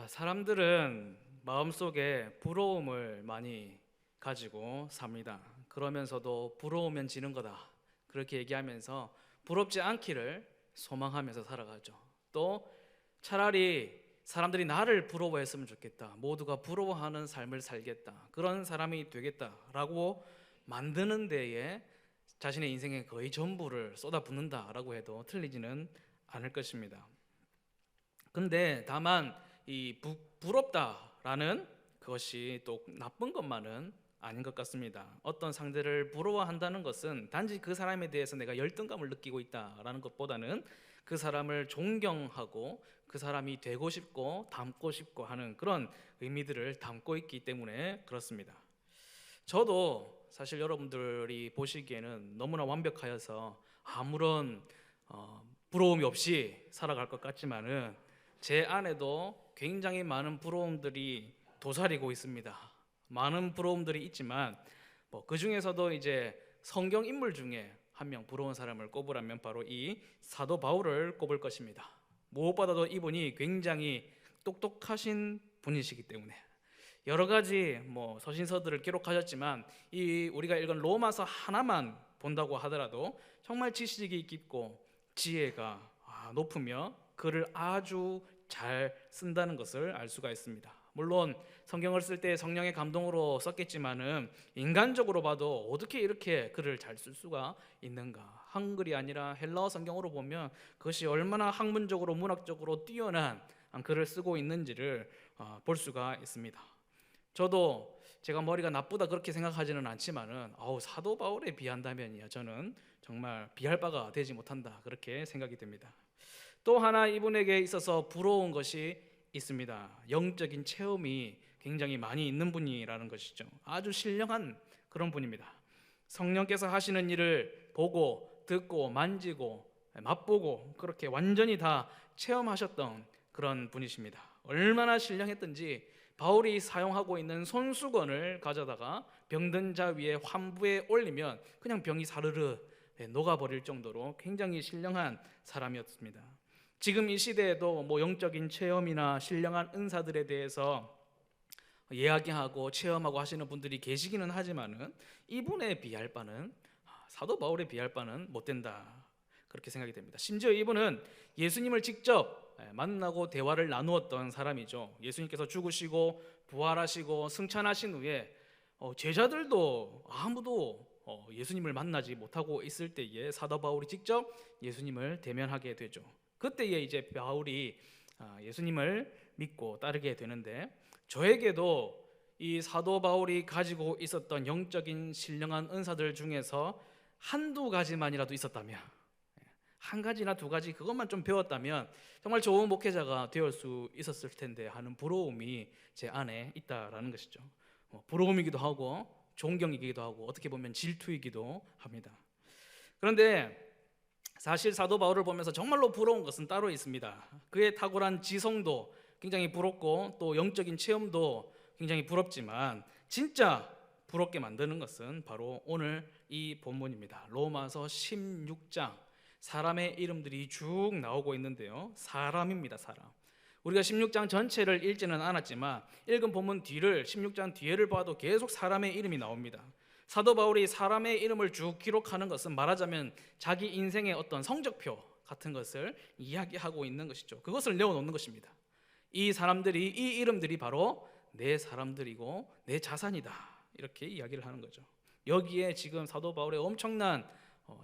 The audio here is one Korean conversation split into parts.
사람들은 마음속에 부러움을 많이 가지고 삽니다. 그러면서도 부러우면 지는 거다, 그렇게 얘기하면서 부럽지 않기를 소망하면서 살아가죠. 또 차라리 사람들이 나를 부러워했으면 좋겠다, 모두가 부러워하는 삶을 살겠다, 그런 사람이 되겠다라고 만드는 데에 자신의 인생의 거의 전부를 쏟아붓는다라고 해도 틀리지는 않을 것입니다. 근데 다만 이 부럽다라는 그것이 또 나쁜 것만은 아닌 것 같습니다. 어떤 상대를 부러워한다는 것은 단지 그 사람에 대해서 내가 열등감을 느끼고 있다라는 것보다는 그 사람을 존경하고 그 사람이 되고 싶고 닮고 싶고 하는 그런 의미들을 담고 있기 때문에 그렇습니다. 저도 사실 여러분들이 보시기에는 너무나 완벽하여서 아무런 부러움이 없이 살아갈 것 같지만은 제 안에도 굉장히 많은 부러움들이 도사리고 있습니다. 많은 부러움들이 있지만 그 중에서도 이제 성경 인물 중에 한 명 부러운 사람을 꼽으라면 바로 이 사도 바울을 꼽을 것입니다. 무엇보다도 이분이 굉장히 똑똑하신 분이시기 때문에 여러 가지 서신서들을 기록하셨지만 이 우리가 읽은 로마서 하나만 본다고 하더라도 정말 지식이 깊고 지혜가 높으며 글을 아주 잘 쓴다는 것을 알 수가 있습니다. 물론 성경을 쓸 때 성령의 감동으로 썼겠지만은 인간적으로 봐도 어떻게 이렇게 글을 잘 쓸 수가 있는가? 한글이 아니라 헬라어 성경으로 보면 그것이 얼마나 학문적으로 문학적으로 뛰어난 글을 쓰고 있는지를 볼 수가 있습니다. 저도 제가 머리가 나쁘다 그렇게 생각하지는 않지만은 사도 바울에 비한다면요, 저는 정말 비할 바가 되지 못한다, 그렇게 생각이 됩니다. 또 하나 이분에게 있어서 부러운 것이 있습니다. 영적인 체험이 굉장히 많이 있는 분이라는 것이죠. 아주 신령한 그런 분입니다. 성령께서 하시는 일을 보고 듣고 만지고 맛보고 그렇게 완전히 다 체험하셨던 그런 분이십니다. 얼마나 신령했던지 바울이 사용하고 있는 손수건을 가져다가 병든 자 위에 환부에 올리면 그냥 병이 사르르 녹아버릴 정도로 굉장히 신령한 사람이었습니다. 지금 이 시대에도 영적인 체험이나 신령한 은사들에 대해서 이야기하고 체험하고 하시는 분들이 계시기는 하지만은 이분에 비할 바는, 사도 바울에 비할 바는 못 된다, 그렇게 생각이 됩니다. 심지어 이분은 예수님을 직접 만나고 대화를 나누었던 사람이죠. 예수님께서 죽으시고 부활하시고 승천하신 후에 제자들도 아무도 예수님을 만나지 못하고 있을 때에 사도 바울이 직접 예수님을 대면하게 되죠. 그때에 이제 바울이 예수님을 믿고 따르게 되는데, 저에게도 이 사도 바울이 가지고 있었던 영적인 신령한 은사들 중에서 한두 가지만이라도 있었다면, 한 가지나 두 가지 그것만 좀 배웠다면 정말 좋은 목회자가 되을 수 있었을 텐데 하는 부러움이 제 안에 있다라는 것이죠. 부러움이기도 하고 존경이기도 하고 어떻게 보면 질투이기도 합니다. 그런데 사실 사도 바울을 보면서 정말로 부러운 것은 따로 있습니다. 그의 탁월한 지성도 굉장히 부럽고 또 영적인 체험도 굉장히 부럽지만 진짜 부럽게 만드는 것은 바로 오늘 이 본문입니다. 로마서 16장 사람의 이름들이 쭉 나오고 있는데요, 사람입니다. 사람. 우리가 16장 전체를 읽지는 않았지만 읽은 본문 뒤를, 16장 뒤에를 봐도 계속 사람의 이름이 나옵니다. 사도 바울이 사람의 이름을 쭉 기록하는 것은 말하자면 자기 인생의 어떤 성적표 같은 것을 이야기하고 있는 것이죠. 그것을 내어놓는 것입니다. 이 사람들이, 이 이름들이 바로 내 사람들이고 내 자산이다, 이렇게 이야기를 하는 거죠. 여기에 지금 사도 바울의 엄청난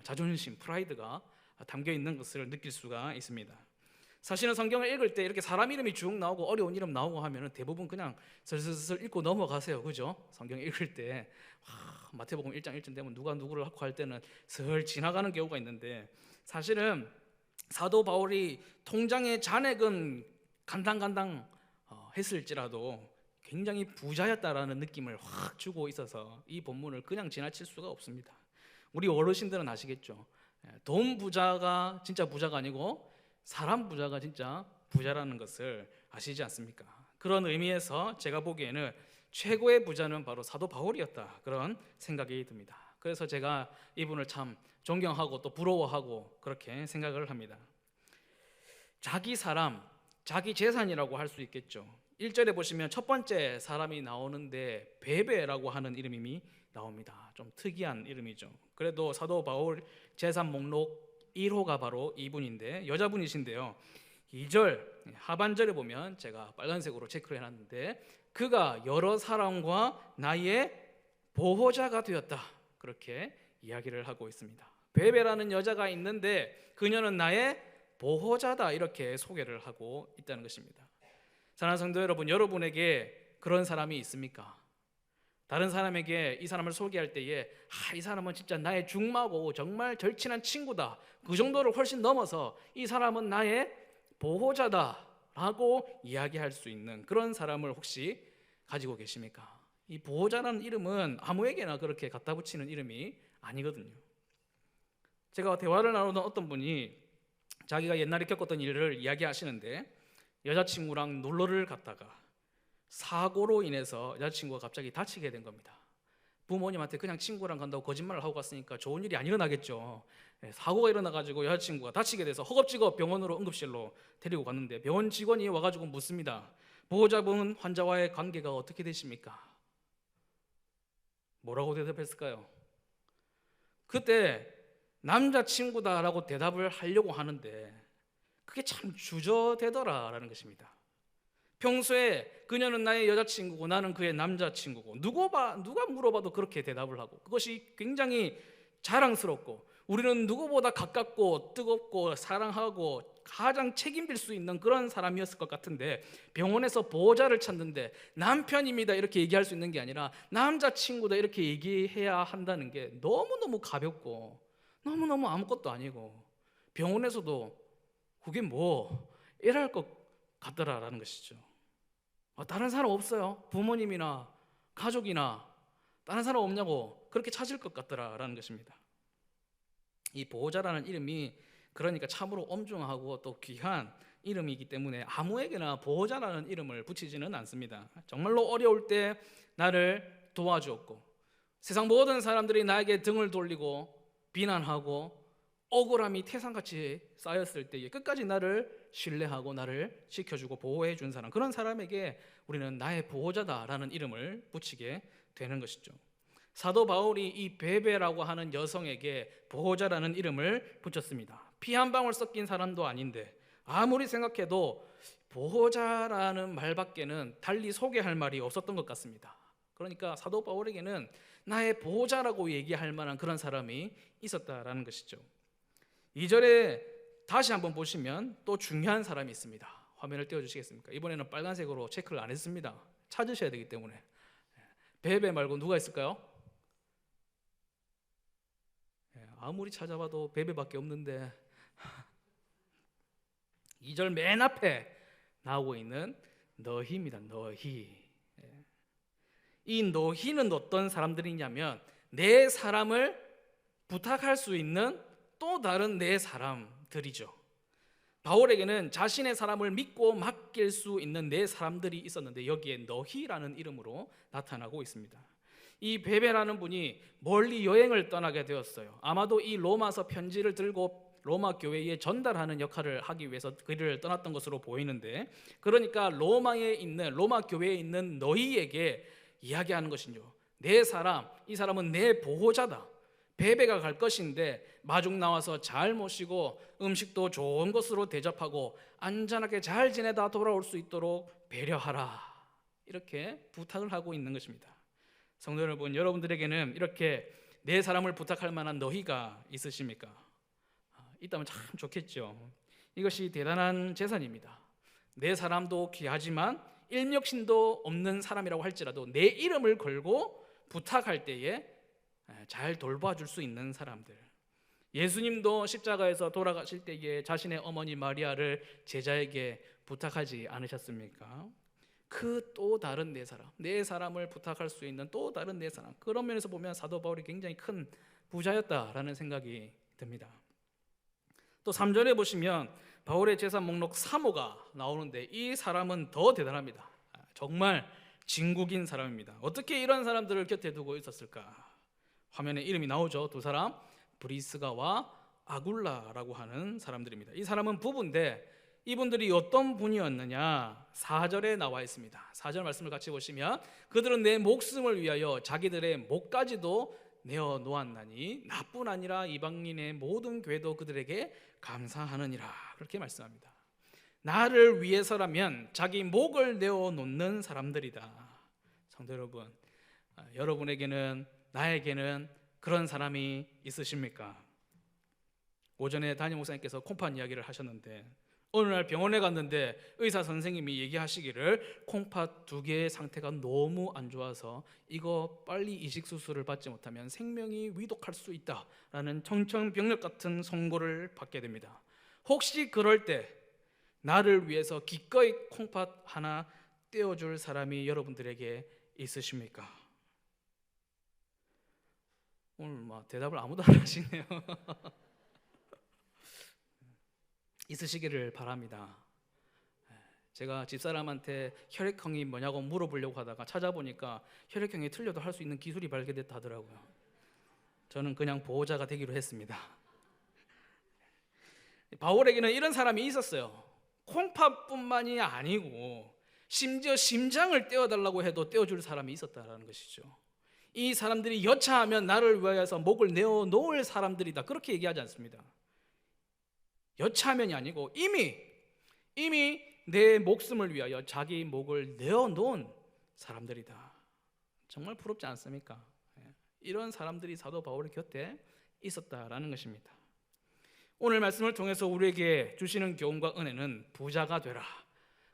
자존심, 프라이드가 담겨 있는 것을 느낄 수가 있습니다. 사실은 성경을 읽을 때 이렇게 사람 이름이 쭉 나오고 어려운 이름 나오고 하면 대부분 그냥 슬슬슬 읽고 넘어가세요, 그죠? 성경 읽을 때 마태복음 1장 1절 되면 누가 누구를 하고 할 때는 슬 지나가는 경우가 있는데, 사실은 사도 바울이 통장의 잔액은 간당간당 했을지라도 굉장히 부자였다라는 느낌을 확 주고 있어서 이 본문을 그냥 지나칠 수가 없습니다. 우리 어르신들은 아시겠죠? 돈 부자가 진짜 부자가 아니고 사람 부자가 진짜 부자라는 것을 아시지 않습니까? 그런 의미에서 제가 보기에는 최고의 부자는 바로 사도 바울이었다, 그런 생각이 듭니다. 그래서 제가 이분을 참 존경하고 또 부러워하고 그렇게 생각을 합니다. 자기 사람, 자기 재산이라고 할 수 있겠죠. 1절에 보시면 첫 번째 사람이 나오는데 베베라고 하는 이름이 나옵니다. 좀 특이한 이름이죠. 그래도 사도 바울 제삼 목록 1호가 바로 이분인데 여자분이신데요. 2절 하반절에 보면 제가 빨간색으로 체크를 해놨는데 그가 여러 사람과 나의 보호자가 되었다, 그렇게 이야기를 하고 있습니다. 베베라는 여자가 있는데 그녀는 나의 보호자다, 이렇게 소개를 하고 있다는 것입니다. 사랑하는 성도 여러분, 여러분에게 그런 사람이 있습니까? 다른 사람에게 이 사람을 소개할 때에 이 사람은 진짜 나의 중마고 정말 절친한 친구다, 그 정도를 훨씬 넘어서 이 사람은 나의 보호자다 라고 이야기할 수 있는 그런 사람을 혹시 가지고 계십니까? 이 보호자라는 이름은 아무에게나 그렇게 갖다 붙이는 이름이 아니거든요. 제가 대화를 나누던 어떤 분이 자기가 옛날에 겪었던 일을 이야기하시는데 여자친구랑 놀러를 갔다가 사고로 인해서 여자친구가 갑자기 다치게 된 겁니다. 부모님한테 그냥 친구랑 간다고 거짓말을 하고 갔으니까 좋은 일이 안 일어나겠죠. 사고가 일어나가지고 여자친구가 다치게 돼서 허겁지겁 병원으로 응급실로 데리고 갔는데 병원 직원이 와가지고 묻습니다. 보호자분 환자와의 관계가 어떻게 되십니까? 뭐라고 대답했을까요? 그때 남자친구다라고 대답을 하려고 하는데 그게 참 주저되더라라는 것입니다. 평소에 그녀는 나의 여자친구고 나는 그의 남자친구고 누가 물어봐도 그렇게 대답을 하고 그것이 굉장히 자랑스럽고 우리는 누구보다 가깝고 뜨겁고 사랑하고 가장 책임질 수 있는 그런 사람이었을 것 같은데 병원에서 보호자를 찾는데 남편입니다 이렇게 얘기할 수 있는 게 아니라 남자친구다 이렇게 얘기해야 한다는 게 너무너무 가볍고 너무너무 아무것도 아니고 병원에서도 그게 뭐 이럴 것 같더라라는 것이죠. 다른 사람 없어요? 부모님이나 가족이나 다른 사람 없냐고 그렇게 찾을 것 같더라라는 것입니다. 이 보호자라는 이름이 그러니까 참으로 엄중하고 또 귀한 이름이기 때문에 아무에게나 보호자라는 이름을 붙이지는 않습니다. 정말로 어려울 때 나를 도와주었고 세상 모든 사람들이 나에게 등을 돌리고 비난하고 억울함이 태산같이 쌓였을 때에 끝까지 나를 신뢰하고 나를 지켜주고 보호해 준 사람, 그런 사람에게 우리는 나의 보호자다라는 이름을 붙이게 되는 것이죠. 사도 바울이 이 베베라고 하는 여성에게 보호자라는 이름을 붙였습니다. 피 한 방울 섞인 사람도 아닌데 아무리 생각해도 보호자라는 말밖에는 달리 소개할 말이 없었던 것 같습니다. 그러니까 사도 바울에게는 나의 보호자라고 얘기할 만한 그런 사람이 있었다라는 것이죠. 2절에 다시 한번 보시면 또 중요한 사람이 있습니다. 화면을 띄워주시겠습니까? 이번에는 빨간색으로 체크를 안 했습니다. 찾으셔야 되기 때문에. 베베 말고 누가 있을까요? 아무리 찾아봐도 베베밖에 없는데 2절 맨 앞에 나오고 있는 너희입니다. 너희. 이 너희는 어떤 사람들이냐면 내 사람을 부탁할 수 있는 또 다른 내 사람들이죠. 바울에게는 자신의 사람을 믿고 맡길 수 있는 네 사람들이 있었는데 여기에 너희라는 이름으로 나타나고 있습니다. 이 베베라는 분이 멀리 여행을 떠나게 되었어요. 아마도 이 로마서 편지를 들고 로마 교회에 전달하는 역할을 하기 위해서 그를 떠났던 것으로 보이는데, 그러니까 로마 교회에 있는 너희에게 이야기하는 것이죠. 내 사람, 이 사람은 내 보호자다. 베베가 갈 것인데 마중 나와서 잘 모시고 음식도 좋은 것으로 대접하고 안전하게 잘 지내다 돌아올 수 있도록 배려하라, 이렇게 부탁을 하고 있는 것입니다. 성도 여러분, 여러분들에게는 이렇게 내 사람을 부탁할 만한 너희가 있으십니까? 있다면 참 좋겠죠. 이것이 대단한 재산입니다. 내 사람도 귀하지만 일력신도 없는 사람이라고 할지라도 내 이름을 걸고 부탁할 때에 잘 돌봐줄 수 있는 사람들. 예수님도 십자가에서 돌아가실 때에 자신의 어머니 마리아를 제자에게 부탁하지 않으셨습니까? 그 또 다른 내 사람, 내 사람을 부탁할 수 있는 또 다른 내 사람. 그런 면에서 보면 사도 바울이 굉장히 큰 부자였다라는 생각이 듭니다. 또 3절에 보시면 바울의 재산 목록 3호가 나오는데 이 사람은 더 대단합니다. 정말 진국인 사람입니다. 어떻게 이런 사람들을 곁에 두고 있었을까? 화면에 이름이 나오죠. 두 사람, 브리스가와 아굴라라고 하는 사람들입니다. 이 사람은 부부인데 이분들이 어떤 분이었느냐? 4절에 나와 있습니다. 4절 말씀을 같이 보시면 그들은 내 목숨을 위하여 자기들의 목까지도 내어 놓았나니 나뿐 아니라 이방인의 모든 교회도 그들에게 감사하느니라. 그렇게 말씀합니다. 나를 위해서라면 자기 목을 내어 놓는 사람들이다. 성도 여러분, 여러분에게는 나에게는 그런 사람이 있으십니까? 오전에 담임 목사님께서 콩팥 이야기를 하셨는데 어느 날 병원에 갔는데 의사 선생님이 얘기하시기를 콩팥 2개의 상태가 너무 안 좋아서 이거 빨리 이식 수술을 받지 못하면 생명이 위독할 수 있다라는 청천벽력 같은 선고를 받게 됩니다. 혹시 그럴 때 나를 위해서 기꺼이 콩팥 하나 떼어줄 사람이 여러분들에게 있으십니까? 오늘 대답을 아무도 안 하시네요. 있으시기를 바랍니다. 제가 집사람한테 혈액형이 뭐냐고 물어보려고 하다가 찾아보니까 혈액형이 틀려도 할 수 있는 기술이 발견됐다 하더라고요. 저는 그냥 보호자가 되기로 했습니다. 바울에게는 이런 사람이 있었어요. 콩팥뿐만이 아니고 심지어 심장을 떼어달라고 해도 떼어줄 사람이 있었다라는 것이죠. 이 사람들이 여차하면 나를 위하여서 목을 내어 놓을 사람들이다, 그렇게 얘기하지 않습니다. 여차하면이 아니고 이미 내 목숨을 위하여 자기 목을 내어 놓은 사람들이다. 정말 부럽지 않습니까? 이런 사람들이 사도 바울의 곁에 있었다라는 것입니다. 오늘 말씀을 통해서 우리에게 주시는 교훈과 은혜는 부자가 되라,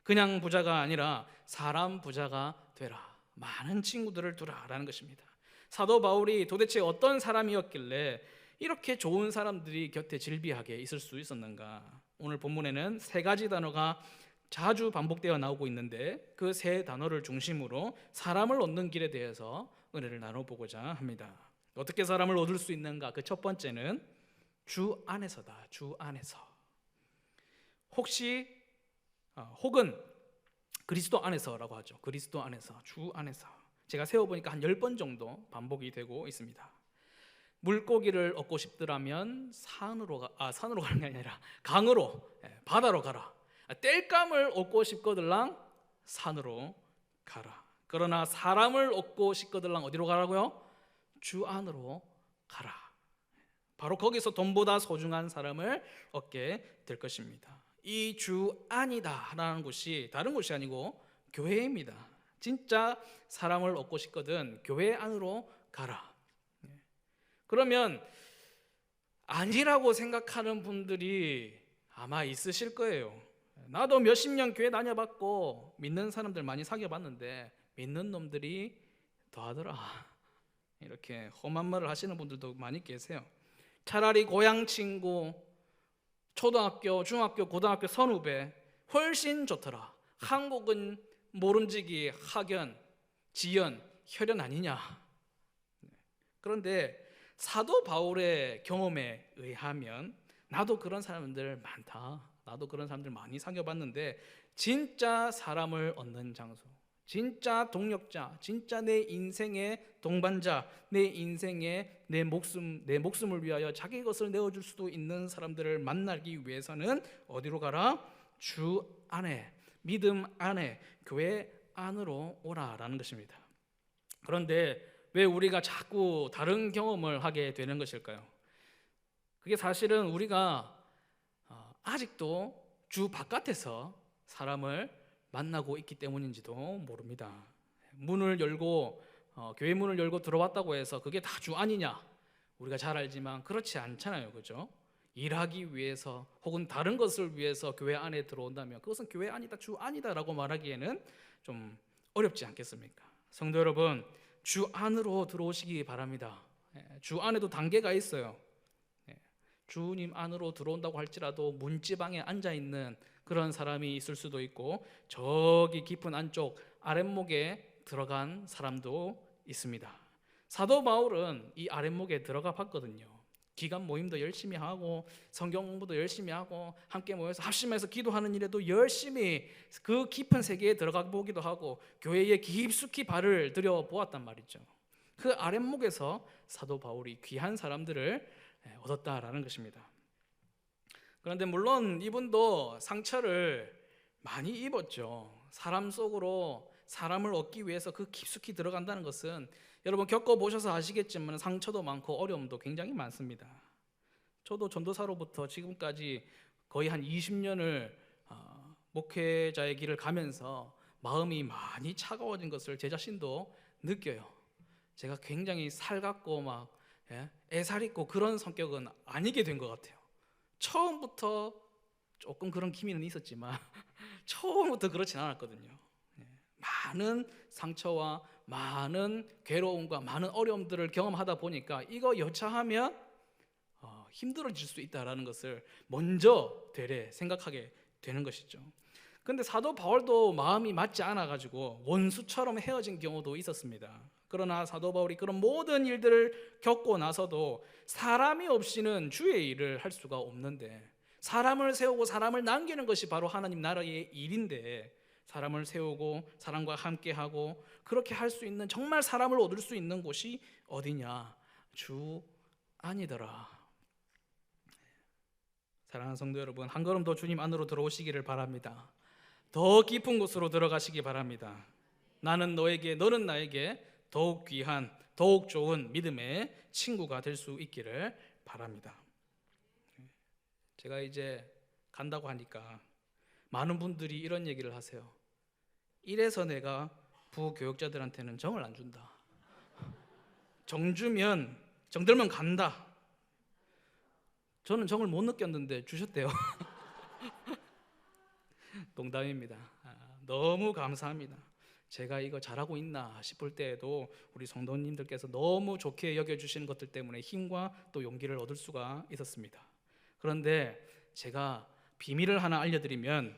그냥 부자가 아니라 사람 부자가 되라, 많은 친구들을 두라라는 것입니다. 사도 바울이 도대체 어떤 사람이었길래 이렇게 좋은 사람들이 곁에 질비하게 있을 수 있었는가? 오늘 본문에는 3가지 단어가 자주 반복되어 나오고 있는데 그 3 단어를 중심으로 사람을 얻는 길에 대해서 은혜를 나눠보고자 합니다. 어떻게 사람을 얻을 수 있는가? 그 첫 번째는 주 안에서다. 주 안에서. 혹은 그리스도 안에서라고 하죠. 그리스도 안에서, 주 안에서. 제가 세어보니까 한 10번 정도 반복이 되고 있습니다. 물고기를 얻고 싶더라면 산으로 가는 게 아니라 강으로, 바다로 가라. 땔감을 얻고 싶거들랑 산으로 가라. 그러나 사람을 얻고 싶거들랑 어디로 가라고요? 주 안으로 가라. 바로 거기서 돈보다 소중한 사람을 얻게 될 것입니다. 이 주 안이다 라는 곳이 다른 곳이 아니고 교회입니다. 진짜 사람을 얻고 싶거든 교회 안으로 가라. 그러면 아니라고 생각하는 분들이 아마 있으실 거예요. 나도 몇십 년 교회 다녀봤고 믿는 사람들 많이 사귀어봤는데 믿는 놈들이 더하더라, 이렇게 험한 말을 하시는 분들도 많이 계세요. 차라리 고향 친구, 초등학교, 중학교, 고등학교 선후배 훨씬 좋더라. 한국은 모름지기, 학연, 지연, 혈연 아니냐. 그런데 사도 바울의 경험에 의하면 나도 그런 사람들 많다, 나도 그런 사람들 많이 사귀어봤는데 진짜 사람을 얻는 장소, 진짜 동력자, 진짜 내 인생의 동반자, 내 인생의 내 목숨을 위하여 자기 것을 내어줄 수도 있는 사람들을 만나기 위해서는 어디로 가라? 주 안에, 믿음 안에, 교회 안으로 오라라는 것입니다. 그런데 왜 우리가 자꾸 다른 경험을 하게 되는 것일까요? 그게 사실은 우리가 아직도 주 바깥에서 사람을 만나고 있기 때문인지도 모릅니다. 문을 열고 교회 문을 열고 들어왔다고 해서 그게 다 주 안이냐? 우리가 잘 알지만 그렇지 않잖아요, 그죠? 일하기 위해서 혹은 다른 것을 위해서 교회 안에 들어온다면 그것은 교회 안이다, 주 안이다라고 말하기에는 좀 어렵지 않겠습니까? 성도 여러분, 주 안으로 들어오시기 바랍니다. 주 안에도 단계가 있어요. 주님 안으로 들어온다고 할지라도 문지방에 앉아있는 그런 사람이 있을 수도 있고 저기 깊은 안쪽 아랫목에 들어간 사람도 있습니다. 사도 바울은 이 아랫목에 들어가 봤거든요. 기간 모임도 열심히 하고 성경 공부도 열심히 하고 함께 모여서 합심해서 기도하는 일에도 열심히 그 깊은 세계에 들어가 보기도 하고 교회에 깊숙이 발을 들여 보았단 말이죠. 그 아랫목에서 사도 바울이 귀한 사람들을 얻었다라는 것입니다. 그런데 물론 이분도 상처를 많이 입었죠. 사람 속으로 사람을 얻기 위해서 그 깊숙이 들어간다는 것은 여러분 겪어보셔서 아시겠지만 상처도 많고 어려움도 굉장히 많습니다. 저도 전도사로부터 지금까지 거의 한 20년을 목회자의 길을 가면서 마음이 많이 차가워진 것을 제 자신도 느껴요. 제가 굉장히 살갑고 막 애살 있고 그런 성격은 아니게 된 것 같아요. 처음부터 조금 그런 기미는 있었지만 처음부터 그렇진 않았거든요. 많은 상처와 많은 괴로움과 많은 어려움들을 경험하다 보니까 이거 여차하면 힘들어질 수 있다라는 것을 먼저 되레 생각하게 되는 것이죠. 근데 사도 바울도 마음이 맞지 않아 가지고 원수처럼 헤어진 경우도 있었습니다. 그러나 사도 바울이 그런 모든 일들을 겪고 나서도 사람이 없이는 주의 일을 할 수가 없는데, 사람을 세우고 사람을 남기는 것이 바로 하나님 나라의 일인데, 사람을 세우고 사람과 함께하고 그렇게 할 수 있는, 정말 사람을 얻을 수 있는 곳이 어디냐? 주 안이더라. 사랑하는 성도 여러분, 한 걸음 더 주님 안으로 들어오시기를 바랍니다. 더 깊은 곳으로 들어가시기 바랍니다. 나는 너에게, 너는 나에게 더욱 귀한, 더욱 좋은 믿음의 친구가 될 수 있기를 바랍니다. 제가 이제 간다고 하니까 많은 분들이 이런 얘기를 하세요. 이래서 내가 부교육자들한테는 정을 안 준다. 정 주면, 정들면 간다. 저는 정을 못 느꼈는데 주셨대요. 농담입니다. 너무 감사합니다. 제가 이거 잘하고 있나 싶을 때에도 우리 성도님들께서 너무 좋게 여겨주시는 것들 때문에 힘과 또 용기를 얻을 수가 있었습니다. 그런데 제가 비밀을 하나 알려드리면,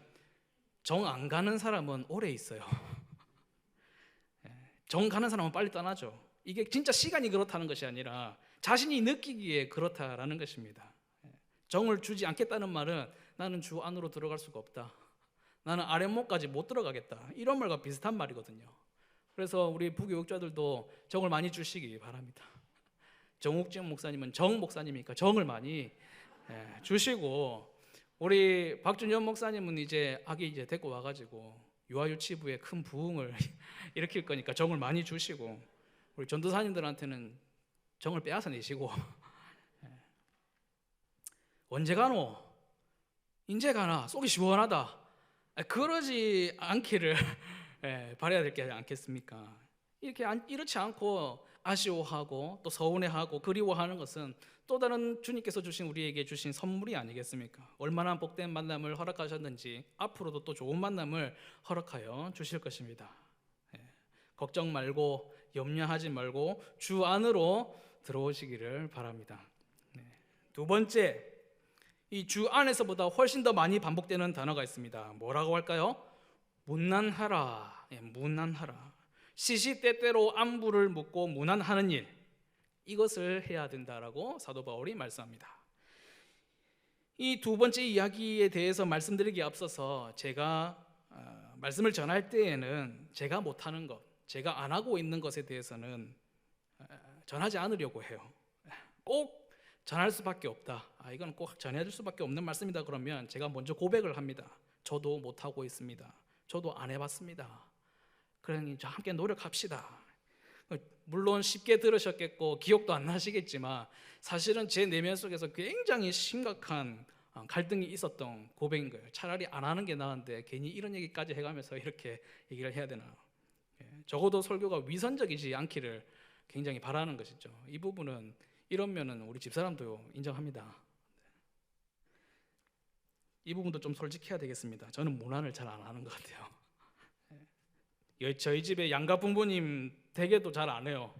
정 안 가는 사람은 오래 있어요. 정 가는 사람은 빨리 떠나죠. 이게 진짜 시간이 그렇다는 것이 아니라 자신이 느끼기에 그렇다라는 것입니다. 정을 주지 않겠다는 말은 나는 주 안으로 들어갈 수가 없다, 나는 아랫목까지 못 들어가겠다, 이런 말과 비슷한 말이거든요. 그래서 우리 부교육자들도 정을 많이 주시기 바랍니다. 정욱진 목사님은 정 목사님이니까 정을 많이 주시고, 우리 박준현 목사님은 이제 아기 이제 데리고 와가지고 유아유치부에 큰 부흥을 일으킬 거니까 정을 많이 주시고, 우리 전도사님들한테는 정을 빼앗아 내시고 언제 가노? 인제 가나? 속이 시원하다. 그러지 않기를 바라야 될 게 않겠습니까? 이렇지 않고 아쉬워하고 또 서운해하고 그리워하는 것은 또 다른 주님께서 주신, 우리에게 주신 선물이 아니겠습니까? 얼마나 복된 만남을 허락하셨는지 앞으로도 또 좋은 만남을 허락하여 주실 것입니다. 걱정 말고 염려하지 말고 주 안으로 들어오시기를 바랍니다. 두 번째, 이 주 안에서보다 훨씬 더 많이 반복되는 단어가 있습니다. 뭐라고 할까요? 문안하라. 문안하라. 시시때때로 안부를 묻고 문안하는 일, 이것을 해야 된다라고 사도 바울이 말씀합니다. 이 두 번째 이야기에 대해서 말씀드리기에 앞서서 제가 말씀을 전할 때에는 제가 못하는 것, 제가 안 하고 있는 것에 대해서는 전하지 않으려고 해요. 꼭 전할 수밖에 없다, 이건 꼭 전해줄 수밖에 없는 말씀이다 그러면 제가 먼저 고백을 합니다. 저도 못하고 있습니다. 저도 안 해봤습니다. 그러니 함께 노력합시다. 물론 쉽게 들으셨겠고 기억도 안 나시겠지만 사실은 제 내면 속에서 굉장히 심각한 갈등이 있었던 고백인 거예요. 차라리 안 하는 게 나은데 괜히 이런 얘기까지 해가면서 이렇게 얘기를 해야 되나. 적어도 설교가 위선적이지 않기를 굉장히 바라는 것이죠. 이 부분은 이러면은 우리 집사람도 인정합니다. 이 부분도 좀 솔직해야 되겠습니다. 저는 문안을 잘 안 하는 것 같아요. 저희 집에 양가 부모님 댁에도 잘 안 해요.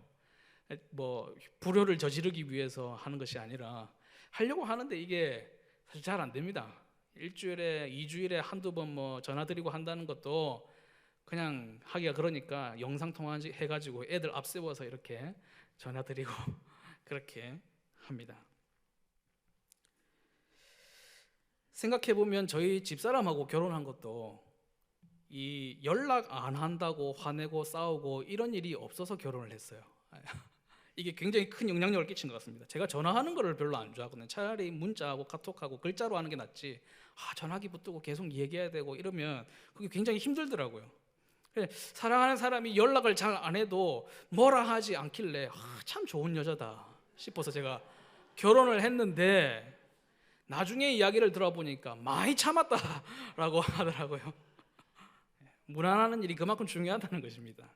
뭐 불효를 저지르기 위해서 하는 것이 아니라 하려고 하는데 이게 사실 잘 안 됩니다. 일주일에 2주일에 한두 번 뭐 전화드리고 한다는 것도 그냥 하기가 그러니까 영상통화 해가지고 애들 앞세워서 이렇게 전화드리고 그렇게 합니다. 생각해보면 저희 집사람하고 결혼한 것도 이 연락 안 한다고 화내고 싸우고 이런 일이 없어서 결혼을 했어요. 이게 굉장히 큰 영향력을 끼친 것 같습니다. 제가 전화하는 거를 별로 안 좋아하거든요. 차라리 문자하고 카톡하고 글자로 하는 게 낫지, 전화기 붙들고 계속 얘기해야 되고 이러면 그게 굉장히 힘들더라고요. 사랑하는 사람이 연락을 잘 안 해도 뭐라 하지 않길래 참 좋은 여자다 싶어서 제가 결혼을 했는데, 나중에 이야기를 들어보니까 많이 참았다라고 하더라고요. 무난하는 일이 그만큼 중요하다는 것입니다.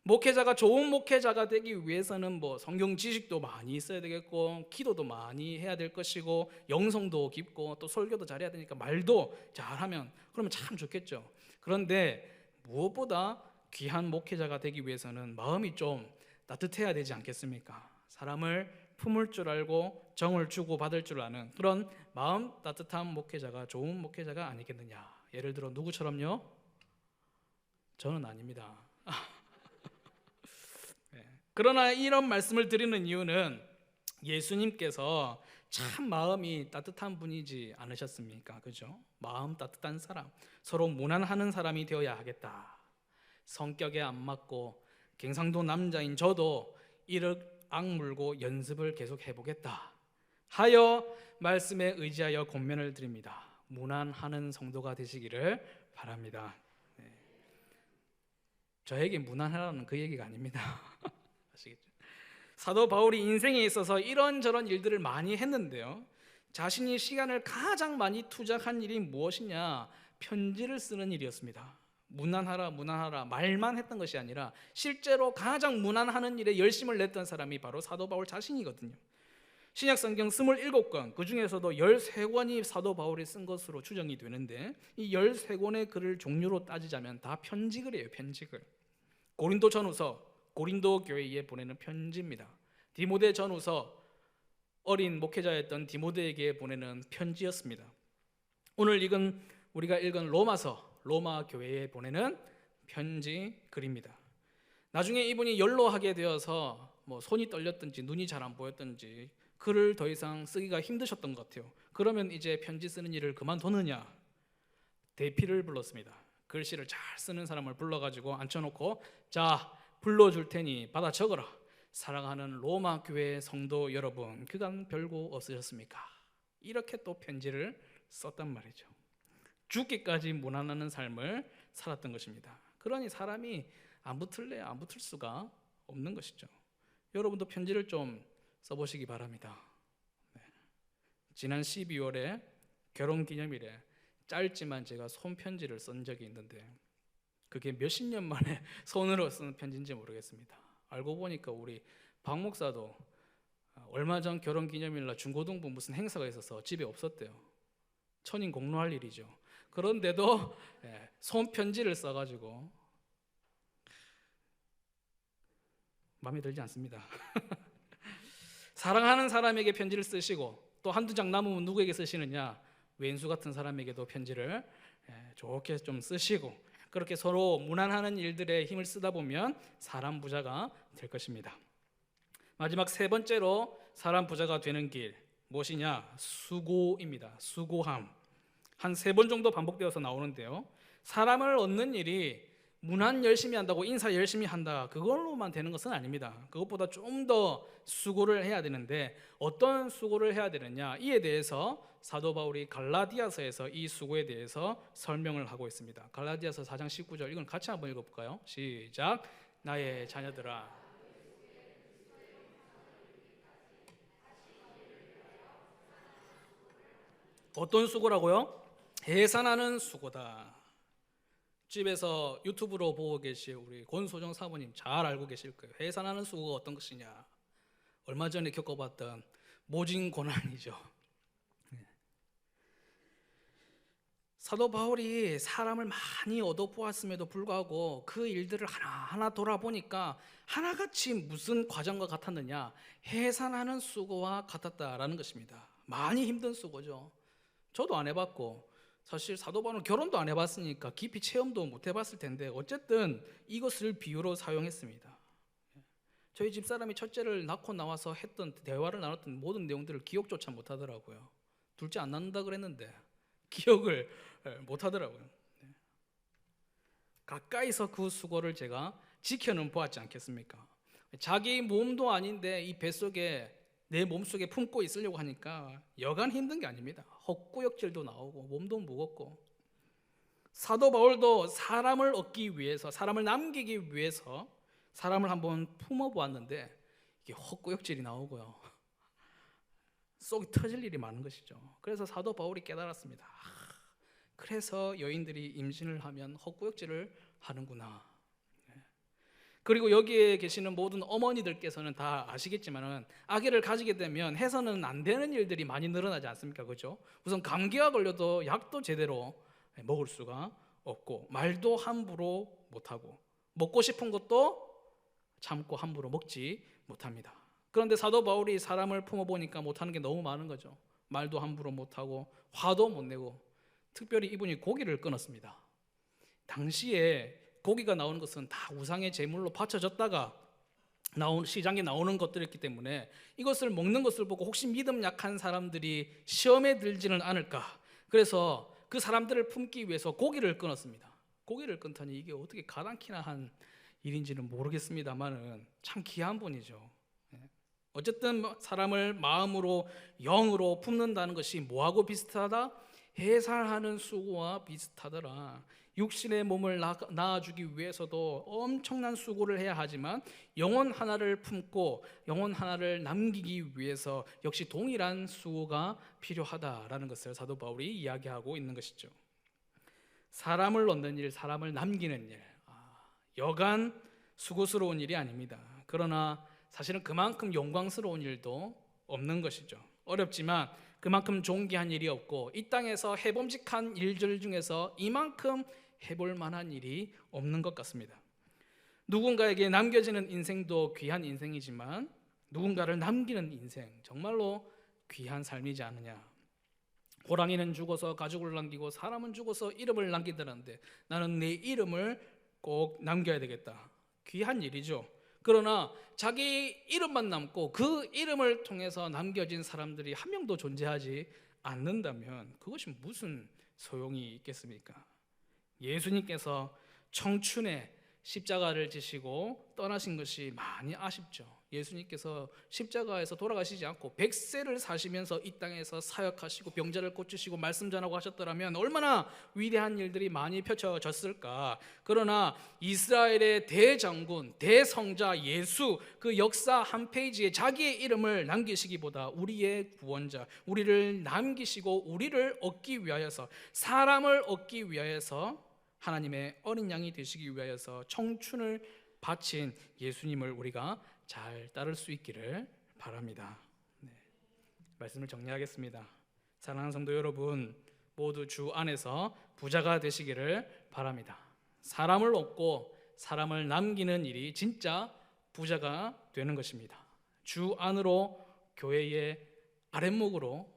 목회자가 좋은 목회자가 되기 위해서는 뭐 성경 지식도 많이 있어야 되겠고, 기도도 많이 해야 될 것이고, 영성도 깊고, 또 설교도 잘해야 되니까 말도 잘하면 그러면 참 좋겠죠. 그런데 무엇보다 귀한 목회자가 되기 위해서는 마음이 좀 따뜻해야 되지 않겠습니까? 사람을 품을 줄 알고 정을 주고 받을 줄 아는 그런 마음 따뜻한 목회자가 좋은 목회자가 아니겠느냐. 예를 들어 누구처럼요? 저는 아닙니다. 그러나 이런 말씀을 드리는 이유는 예수님께서 참 마음이 따뜻한 분이지 않으셨습니까? 그죠? 마음 따뜻한 사람, 서로 무난하는 사람이 되어야 하겠다. 성격에 안 맞고 갱상도 남자인 저도 이를 악물고 연습을 계속 해보겠다 하여 말씀에 의지하여 권면을 드립니다. 무난하는 성도가 되시기를 바랍니다. 저에게 무난하라는 그 얘기가 아닙니다. 아시겠죠? 사도 바울이 인생에 있어서 이런저런 일들을 많이 했는데요, 자신이 시간을 가장 많이 투자한 일이 무엇이냐? 편지를 쓰는 일이었습니다. 무난하라 무난하라 말만 했던 것이 아니라 실제로 가장 무난하는 일에 열심을 냈던 사람이 바로 사도 바울 자신이거든요. 신약성경 27권, 그 중에서도 13권이 사도 바울이 쓴 것으로 추정이 되는데, 이 13권의 글을 종류로 따지자면 다 편지글이에요. 편지글. 고린도 전후서, 고린도 교회에 보내는 편지입니다. 디모데 전후서, 어린 목회자였던 디모데에게 보내는 편지였습니다. 오늘 우리가 읽은 로마서, 로마 교회에 보내는 편지 글입니다. 나중에 이분이 연로하게 되어서 손이 떨렸든지 눈이 잘 안 보였든지 글을 더 이상 쓰기가 힘드셨던 것 같아요. 그러면 이제 편지 쓰는 일을 그만두느냐? 대피를 불렀습니다. 글씨를 잘 쓰는 사람을 불러가지고 앉혀놓고, 자, 불러줄 테니 받아 적어라. 사랑하는 로마 교회 성도 여러분, 그간 별거 없으셨습니까? 이렇게 또 편지를 썼단 말이죠. 죽기까지 무난하는 삶을 살았던 것입니다. 그러니 사람이 안 붙을 수가 없는 것이죠. 여러분도 편지를 좀 써보시기 바랍니다. 지난 12월에 결혼기념일에 짧지만 제가 손편지를 쓴 적이 있는데, 그게 몇십 년 만에 손으로 쓴 편지인지 모르겠습니다. 알고 보니까 우리 박 목사도 얼마 전 결혼기념일날 중고등부 무슨 행사가 있어서 집에 없었대요. 천인 공로할 일이죠. 그런데도 손편지를 써가지고 마음에 들지 않습니다. 사랑하는 사람에게 편지를 쓰시고, 또 한두 장 남으면 누구에게 쓰시느냐? 왼수 같은 사람에게도 편지를 좋게 좀 쓰시고, 그렇게 서로 무난하는 일들에 힘을 쓰다 보면 사람 부자가 될 것입니다. 마지막 세 번째로 사람 부자가 되는 길, 무엇이냐? 수고입니다. 수고함. 한 3번 정도 반복되어서 나오는데요, 사람을 얻는 일이 문안 열심히 한다고 인사 열심히 한다, 그걸로만 되는 것은 아닙니다. 그것보다 좀 더 수고를 해야 되는데, 어떤 수고를 해야 되느냐, 이에 대해서 사도 바울이 갈라디아서에서 이 수고에 대해서 설명을 하고 있습니다. 갈라디아서 4장 19절, 이건 같이 한번 읽어볼까요? 시작. 나의 자녀들아, 어떤 수고라고요? 해산하는 수고다. 집에서 유튜브로 보고 계실 우리 권소정 사모님 잘 알고 계실 거예요. 해산하는 수고가 어떤 것이냐? 얼마 전에 겪어봤던 모진 고난이죠. 사도 바울이 사람을 많이 얻어보았음에도 불구하고 그 일들을 하나하나 돌아보니까 하나같이 무슨 과정과 같았느냐? 해산하는 수고와 같았다라는 것입니다. 많이 힘든 수고죠. 저도 안 해봤고, 사실 사도 바울은 결혼도 안 해봤으니까 깊이 체험도 못 해봤을 텐데, 어쨌든 이것을 비유로 사용했습니다. 저희 집사람이 첫째를 낳고 나와서 했던 대화를 나눴던 모든 내용들을 기억조차 못하더라고요. 둘째 안 낳는다 그랬는데 기억을 못하더라고요. 가까이서 그 수고를 제가 지켜는 보았지 않겠습니까? 자기 몸도 아닌데 이 뱃속에 내 몸속에 품고 있으려고 하니까 여간 힘든 게 아닙니다. 헛구역질도 나오고 몸도 무겁고. 사도 바울도 사람을 얻기 위해서, 사람을 남기기 위해서 사람을 한번 품어보았는데 이게 헛구역질이 나오고요, 속이 터질 일이 많은 것이죠. 그래서 사도 바울이 깨달았습니다. 그래서 여인들이 임신을 하면 헛구역질을 하는구나. 그리고 여기에 계시는 모든 어머니들께서는 다 아시겠지만은 아기를 가지게 되면 해서는 안 되는 일들이 많이 늘어나지 않습니까? 그죠? 우선 감기가 걸려도 약도 제대로 먹을 수가 없고, 말도 함부로 못하고, 먹고 싶은 것도 참고 함부로 먹지 못합니다. 그런데 사도 바울이 사람을 품어보니까 못하는 게 너무 많은 거죠. 말도 함부로 못하고 화도 못 내고, 특별히 이분이 고기를 끊었습니다. 당시에 고기가 나오는 것은 다 우상의 제물로 바쳐졌다가 시장에 나오는 것들이었기 때문에 이것을 먹는 것을 보고 혹시 믿음 약한 사람들이 시험에 들지는 않을까, 그래서 그 사람들을 품기 위해서 고기를 끊었습니다. 고기를 끊다니 이게 어떻게 가당키나 한 일인지는 모르겠습니다만은 참 귀한 분이죠. 어쨌든 사람을 마음으로 영으로 품는다는 것이 뭐하고 비슷하다? 해산하는 수고와 비슷하더라. 육신의 몸을 낳아주기 위해서도 엄청난 수고를 해야 하지만 영혼 하나를 품고 영혼 하나를 남기기 위해서 역시 동일한 수고가 필요하다라는 것을 사도 바울이 이야기하고 있는 것이죠. 사람을 얻는 일, 사람을 남기는 일, 여간 수고스러운 일이 아닙니다. 그러나 사실은 그만큼 영광스러운 일도 없는 것이죠. 어렵지만 그만큼 존귀한 일이 없고, 이 땅에서 해봄직한 일들 중에서 이만큼 해볼 만한 일이 없는 것 같습니다. 누군가에게 남겨지는 인생도 귀한 인생이지만 누군가를 남기는 인생, 정말로 귀한 삶이지 않느냐. 호랑이는 죽어서 가죽을 남기고 사람은 죽어서 이름을 남기더라는데 나는 내 이름을 꼭 남겨야 되겠다. 귀한 일이죠. 그러나 자기 이름만 남고 그 이름을 통해서 남겨진 사람들이 한 명도 존재하지 않는다면 그것이 무슨 소용이 있겠습니까? 예수님께서 청춘에 십자가를 지시고 떠나신 것이 많이 아쉽죠. 예수님께서 십자가에서 돌아가시지 않고 100세를 사시면서 이 땅에서 사역하시고 병자를 고치시고 말씀 전하고 하셨더라면 얼마나 위대한 일들이 많이 펼쳐졌을까. 그러나 이스라엘의 대장군, 대성자 예수, 그 역사 한 페이지에 자기의 이름을 남기시기보다 우리의 구원자, 우리를 남기시고 우리를 얻기 위하여서, 사람을 얻기 위하여서, 하나님의 어린 양이 되시기 위하여서 청춘을 바친 예수님을 우리가 잘 따를 수 있기를 바랍니다. 말씀을 정리하겠습니다. 사랑하는 성도 여러분, 모두 주 안에서 부자가 되시기를 바랍니다. 사람을 얻고 사람을 남기는 일이 진짜 부자가 되는 것입니다. 주 안으로, 교회의 아랫목으로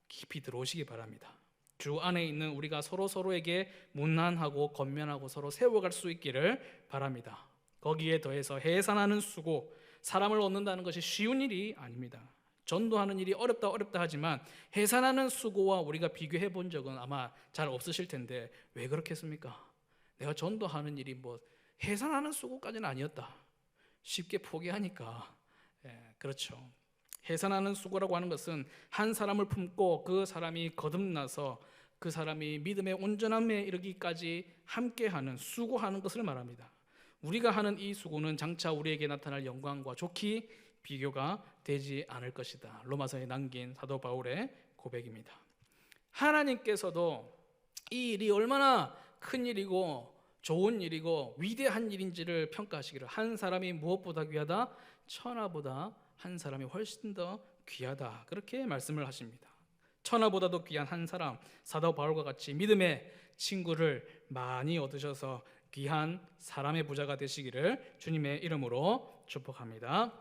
깊이 들어오시기 바랍니다. 주 안에 있는 우리가 서로에게 문안하고 건면하고 서로 세워갈 수 있기를 바랍니다. 거기에 더해서 해산하는 수고, 사람을 얻는다는 것이 쉬운 일이 아닙니다. 전도하는 일이 어렵다 하지만 해산하는 수고와 우리가 비교해 본 적은 아마 잘 없으실 텐데 왜 그렇겠습니까? 내가 전도하는 일이 뭐 해산하는 수고까지는 아니었다, 쉽게 포기하니까. 그렇죠. 해산하는 수고라고 하는 것은 한 사람을 품고 그 사람이 거듭나서 그 사람이 믿음의 온전함에 이르기까지 함께하는, 수고하는 것을 말합니다. 우리가 하는 이 수고는 장차 우리에게 나타날 영광과 좋게 비교가 되지 않을 것이다. 로마서에 남긴 사도 바울의 고백입니다. 하나님께서도 이 일이 얼마나 큰 일이고 좋은 일이고 위대한 일인지를 평가하시기를, 한 사람이 무엇보다 귀하다? 천하보다 한 사람이 훨씬 더 귀하다, 그렇게 말씀을 하십니다. 천하보다도 귀한 한 사람, 사도 바울과 같이 믿음의 친구를 많이 얻으셔서 귀한 사람의 부자가 되시기를 주님의 이름으로 축복합니다.